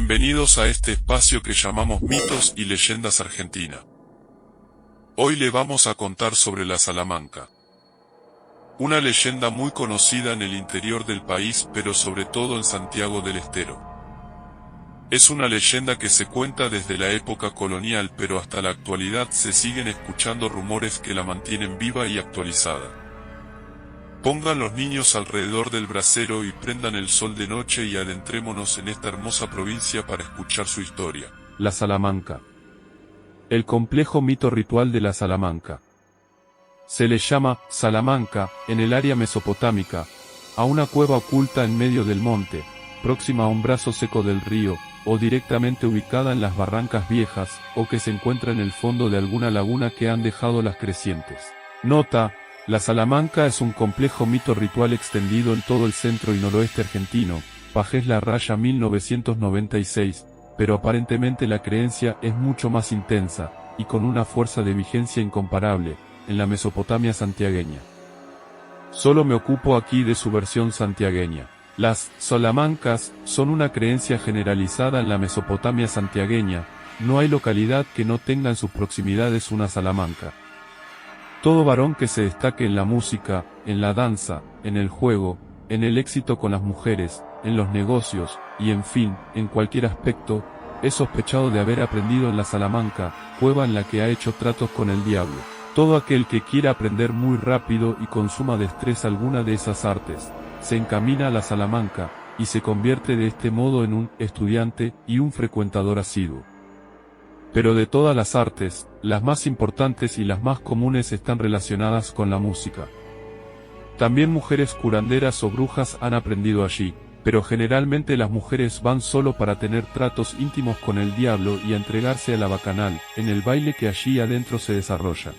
Bienvenidos a este espacio que llamamos Mitos y Leyendas Argentina. Hoy le vamos a contar sobre la Salamanca. Una leyenda muy conocida en el interior del país, pero sobre todo en Santiago del Estero. Es una leyenda que se cuenta desde la época colonial, pero hasta la actualidad se siguen escuchando rumores que la mantienen viva y actualizada. Pongan los niños alrededor del brasero y prendan el sol de noche y adentrémonos en esta hermosa provincia para escuchar su historia. La Salamanca. El complejo mito ritual de la Salamanca. Se le llama Salamanca, en el área mesopotámica, a una cueva oculta en medio del monte, próxima a un brazo seco del río, o directamente ubicada en las barrancas viejas, o que se encuentra en el fondo de alguna laguna que han dejado las crecientes. Nota: la Salamanca es un complejo mito ritual extendido en todo el centro y noroeste argentino, Pajés La Raya 1996, pero aparentemente la creencia es mucho más intensa, y con una fuerza de vigencia incomparable, en la Mesopotamia santiagueña. Solo me ocupo aquí de su versión santiagueña. Las Salamancas son una creencia generalizada en la Mesopotamia santiagueña, no hay localidad que no tenga en sus proximidades una Salamanca. Todo varón que se destaque en la música, en la danza, en el juego, en el éxito con las mujeres, en los negocios, y en fin, en cualquier aspecto, es sospechado de haber aprendido en la Salamanca, cueva en la que ha hecho tratos con el diablo. Todo aquel que quiera aprender muy rápido y con suma destreza alguna de esas artes, se encamina a la Salamanca, y se convierte de este modo en un estudiante y un frecuentador asiduo. Pero de todas las artes, las más importantes y las más comunes están relacionadas con la música. También mujeres curanderas o brujas han aprendido allí, pero generalmente las mujeres van solo para tener tratos íntimos con el diablo y a entregarse a la bacanal, en el baile que allí adentro se desarrolla.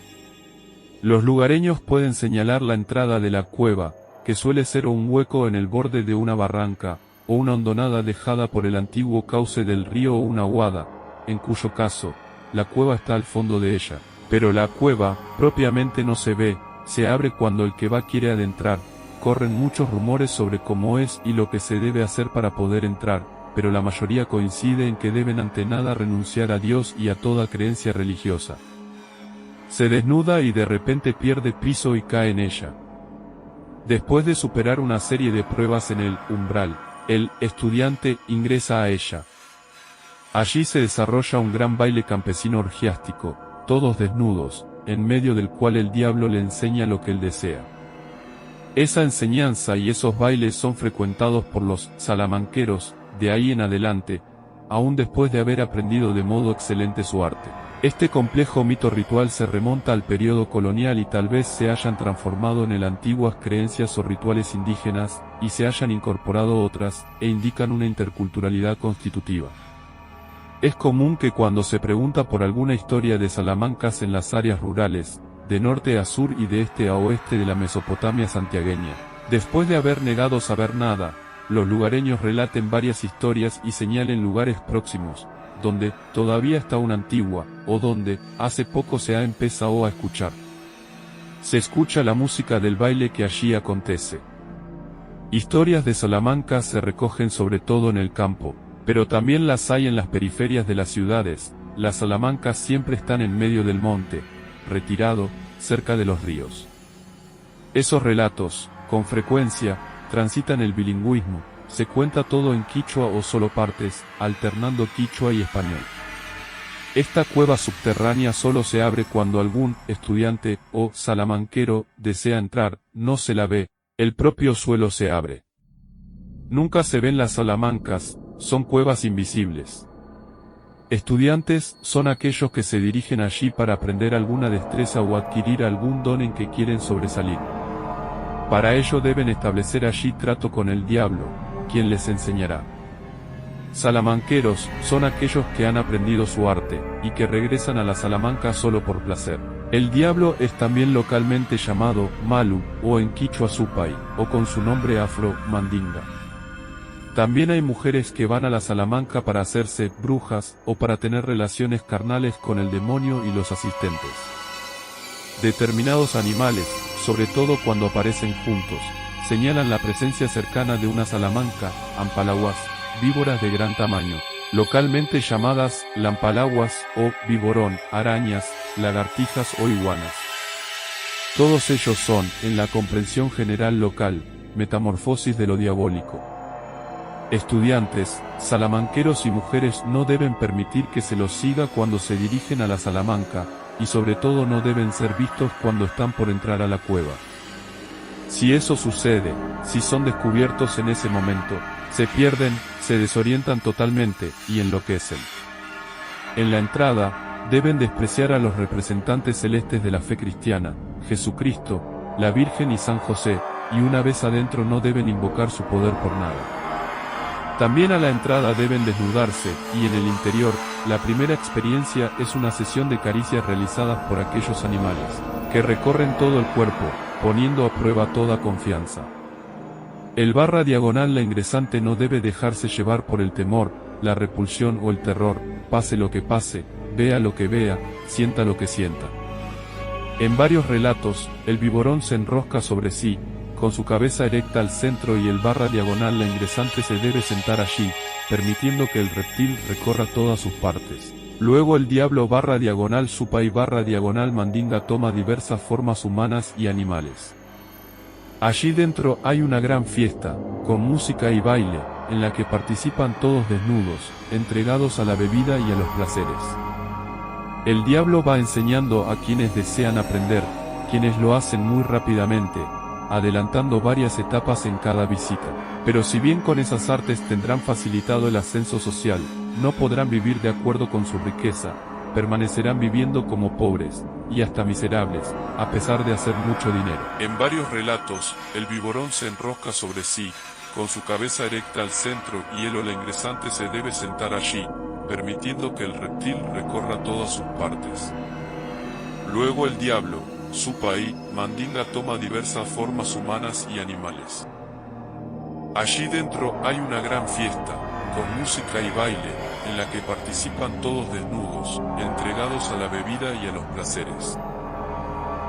Los lugareños pueden señalar la entrada de la cueva, que suele ser un hueco en el borde de una barranca, o una hondonada dejada por el antiguo cauce del río o una aguada, en cuyo caso, la cueva está al fondo de ella. Pero la cueva, propiamente no se ve, se abre cuando el que va quiere adentrar. Corren muchos rumores sobre cómo es y lo que se debe hacer para poder entrar, pero la mayoría coincide en que deben ante nada renunciar a Dios y a toda creencia religiosa. Se desnuda y de repente pierde piso y cae en ella. Después de superar una serie de pruebas en el umbral, el estudiante ingresa a ella. Allí se desarrolla un gran baile campesino orgiástico, todos desnudos, en medio del cual el diablo le enseña lo que él desea. Esa enseñanza y esos bailes son frecuentados por los salamanqueros, de ahí en adelante, aún después de haber aprendido de modo excelente su arte. Este complejo mito ritual se remonta al periodo colonial y tal vez se hayan transformado en antiguas creencias o rituales indígenas, y se hayan incorporado otras, e indican una interculturalidad constitutiva. Es común que cuando se pregunta por alguna historia de Salamancas en las áreas rurales, de norte a sur y de este a oeste de la Mesopotamia santiagueña, después de haber negado saber nada, los lugareños relaten varias historias y señalen lugares próximos, donde todavía está una antigua, o donde hace poco se ha empezado a escuchar. Se escucha la música del baile que allí acontece. Historias de Salamanca se recogen sobre todo en el campo, pero también las hay en las periferias de las ciudades. Las Salamancas siempre están en medio del monte, retirado, cerca de los ríos. Esos relatos, con frecuencia, transitan el bilingüismo, se cuenta todo en quichua o solo partes, alternando quichua y español. Esta cueva subterránea solo se abre cuando algún estudiante o salamanquero desea entrar, no se la ve, el propio suelo se abre. Nunca se ven las Salamancas, son cuevas invisibles. Estudiantes son aquellos que se dirigen allí para aprender alguna destreza o adquirir algún don en que quieren sobresalir. Para ello deben establecer allí trato con el diablo, quien les enseñará. Salamanqueros son aquellos que han aprendido su arte, y que regresan a la Salamanca solo por placer. El diablo es también localmente llamado Malu, o en quichua Supay, o con su nombre afro, Mandinga. También hay mujeres que van a la Salamanca para hacerse brujas, o para tener relaciones carnales con el demonio y los asistentes. Determinados animales, sobre todo cuando aparecen juntos, señalan la presencia cercana de una salamanca, ampalaguas, víboras de gran tamaño, localmente llamadas lampalaguas o viborón, arañas, lagartijas o iguanas. Todos ellos son, en la comprensión general local, metamorfosis de lo diabólico. Estudiantes, salamanqueros y mujeres no deben permitir que se los siga cuando se dirigen a la Salamanca, y sobre todo no deben ser vistos cuando están por entrar a la cueva. Si eso sucede, si son descubiertos en ese momento, se pierden, se desorientan totalmente, y enloquecen. En la entrada, deben despreciar a los representantes celestes de la fe cristiana, Jesucristo, la Virgen y San José, y una vez adentro no deben invocar su poder por nada. También a la entrada deben desnudarse, y en el interior, la primera experiencia es una sesión de caricias realizadas por aquellos animales, que recorren todo el cuerpo, poniendo a prueba toda confianza. El /diagonal la ingresante no debe dejarse llevar por el temor, la repulsión o el terror, pase lo que pase, vea lo que vea, sienta lo que sienta. En varios relatos, el viborón se enrosca sobre sí, con su cabeza erecta al centro y el /diagonal la ingresante se debe sentar allí, permitiendo que el reptil recorra todas sus partes. Luego el diablo /diagonal supa y /diagonal mandinga toma diversas formas humanas y animales. Allí dentro hay una gran fiesta, con música y baile, en la que participan todos desnudos, entregados a la bebida y a los placeres. El diablo va enseñando a quienes desean aprender, quienes lo hacen muy rápidamente, adelantando varias etapas en cada visita. Pero si bien con esas artes tendrán facilitado el ascenso social, no podrán vivir de acuerdo con su riqueza, permanecerán viviendo como pobres, y hasta miserables, a pesar de hacer mucho dinero. En varios relatos, el viborón se enrosca sobre sí, con su cabeza erecta al centro y él o la ingresante se debe sentar allí, permitiendo que el reptil recorra todas sus partes. Luego el diablo, supa y mandinga toma diversas formas humanas y animales. Allí dentro hay una gran fiesta, con música y baile, en la que participan todos desnudos, entregados a la bebida y a los placeres.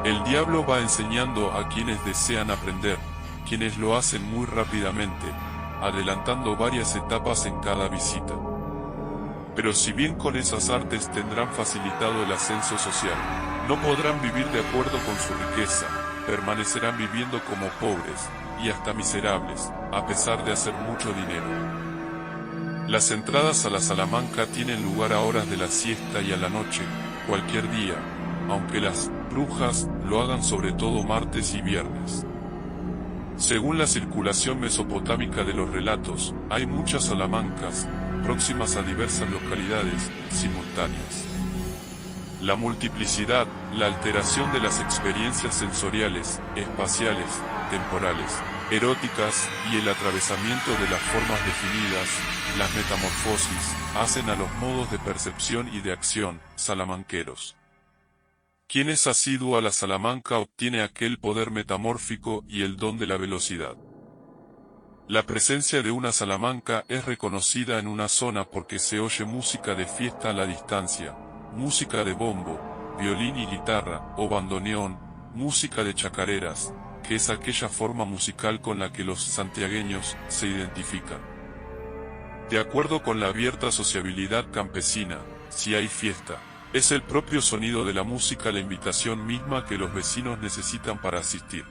El diablo va enseñando a quienes desean aprender, quienes lo hacen muy rápidamente, adelantando varias etapas en cada visita. Pero si bien con esas artes tendrán facilitado el ascenso social, no podrán vivir de acuerdo con su riqueza, permanecerán viviendo como pobres, y hasta miserables, a pesar de hacer mucho dinero. Las entradas a la Salamanca tienen lugar a horas de la siesta y a la noche, cualquier día, aunque las brujas lo hagan sobre todo martes y viernes. Según la circulación mesopotámica de los relatos, hay muchas salamancas, próximas a diversas localidades, simultáneas. La multiplicidad, la alteración de las experiencias sensoriales, espaciales, temporales, eróticas, y el atravesamiento de las formas definidas, las metamorfosis, hacen a los modos de percepción y de acción, salamanqueros. Quien es asiduo a la Salamanca obtiene aquel poder metamórfico y el don de la velocidad. La presencia de una Salamanca es reconocida en una zona porque se oye música de fiesta a la distancia, música de bombo, violín y guitarra, o bandoneón, música de chacareras, que es aquella forma musical con la que los santiagueños se identifican. De acuerdo con la abierta sociabilidad campesina, si hay fiesta, es el propio sonido de la música la invitación misma que los vecinos necesitan para asistir.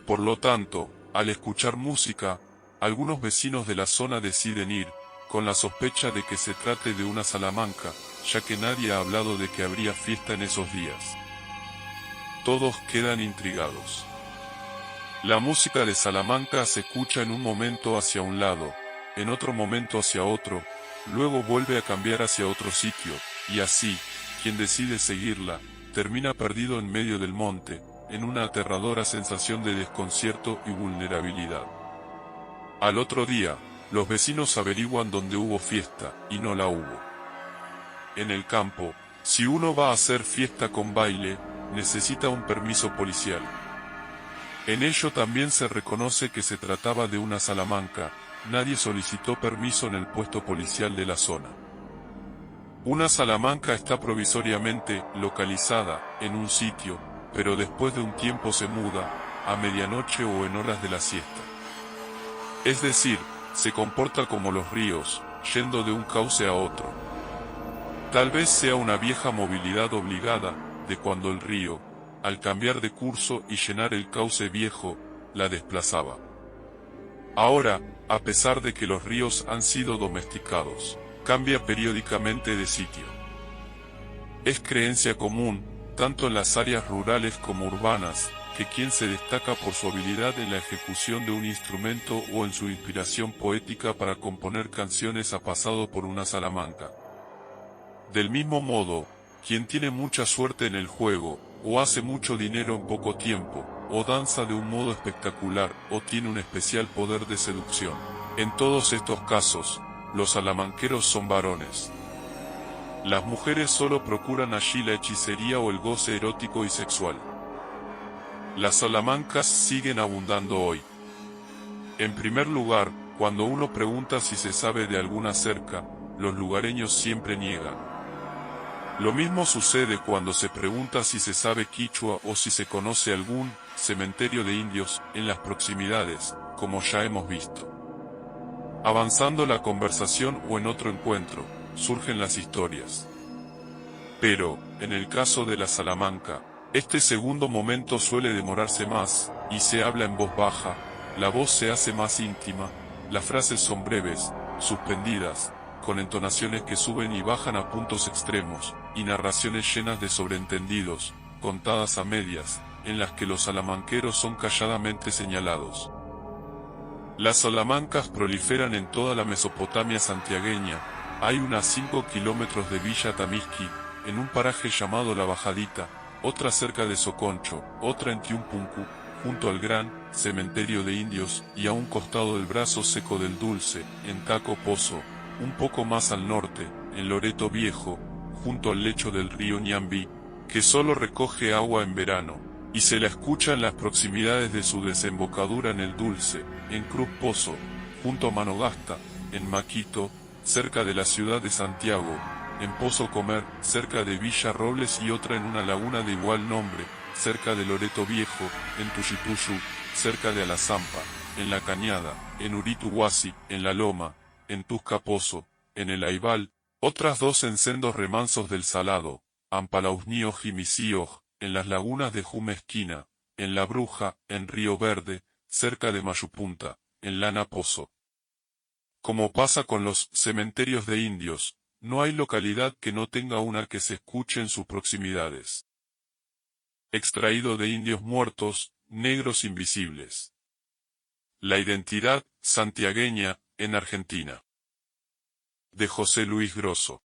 Por lo tanto, al escuchar música, algunos vecinos de la zona deciden ir, con la sospecha de que se trate de una Salamanca, ya que nadie ha hablado de que habría fiesta en esos días. Todos quedan intrigados. La música de Salamanca se escucha en un momento hacia un lado, en otro momento hacia otro, luego vuelve a cambiar hacia otro sitio, y así, quien decide seguirla, termina perdido en medio del monte, en una aterradora sensación de desconcierto y vulnerabilidad. Al otro día, los vecinos averiguan dónde hubo fiesta, y no la hubo. En el campo, si uno va a hacer fiesta con baile, necesita un permiso policial. En ello también se reconoce que se trataba de una Salamanca, nadie solicitó permiso en el puesto policial de la zona. Una Salamanca está provisoriamente localizada en un sitio, pero después de un tiempo se muda, a medianoche o en horas de la siesta. Es decir, se comporta como los ríos, yendo de un cauce a otro. Tal vez sea una vieja movilidad obligada, de cuando el río, al cambiar de curso y llenar el cauce viejo, la desplazaba. Ahora, a pesar de que los ríos han sido domesticados, cambia periódicamente de sitio. Es creencia común, tanto en las áreas rurales como urbanas, que quien se destaca por su habilidad en la ejecución de un instrumento o en su inspiración poética para componer canciones ha pasado por una salamanca. Del mismo modo, quien tiene mucha suerte en el juego, o hace mucho dinero en poco tiempo, o danza de un modo espectacular, o tiene un especial poder de seducción. En todos estos casos, los salamanqueros son varones. Las mujeres solo procuran allí la hechicería o el goce erótico y sexual. Las salamancas siguen abundando hoy. En primer lugar, cuando uno pregunta si se sabe de alguna cerca, los lugareños siempre niegan. Lo mismo sucede cuando se pregunta si se sabe quichua o si se conoce algún cementerio de indios en las proximidades, como ya hemos visto. Avanzando la conversación o en otro encuentro, surgen las historias. Pero, en el caso de la Salamanca, este segundo momento suele demorarse más, y se habla en voz baja, la voz se hace más íntima, las frases son breves, suspendidas, con entonaciones que suben y bajan a puntos extremos, y narraciones llenas de sobreentendidos, contadas a medias, en las que los salamanqueros son calladamente señalados. Las salamancas proliferan en toda la Mesopotamia santiagueña. Hay unas 5 kilómetros de Villa Tamisqui, en un paraje llamado La Bajadita, otra cerca de Soconcho, otra en Tiumpuncu, junto al gran cementerio de indios, y a un costado del brazo seco del Dulce, en Taco Pozo, un poco más al norte, en Loreto Viejo, junto al lecho del río Ñambí, que solo recoge agua en verano, y se la escucha en las proximidades de su desembocadura en el Dulce, en Cruz Pozo, junto a Manogasta, en Maquito, cerca de la ciudad de Santiago, en Pozo Comer, cerca de Villa Robles y otra en una laguna de igual nombre, cerca de Loreto Viejo, en Tushipuyú, cerca de Alazampa, en La Cañada, en Urituhuasi, en La Loma, en Tusca Pozo, en el Aibal, otras dos en sendos remansos del Salado, Ampalausníoj y Misíoj, en las lagunas de Jumesquina, en La Bruja, en Río Verde, cerca de Mayupunta, en Lana Pozo. Como pasa con los cementerios de indios, no hay localidad que no tenga una que se escuche en sus proximidades. Extraído de indios muertos, negros invisibles. La identidad santiagueña, en Argentina. De José Luis Grosso.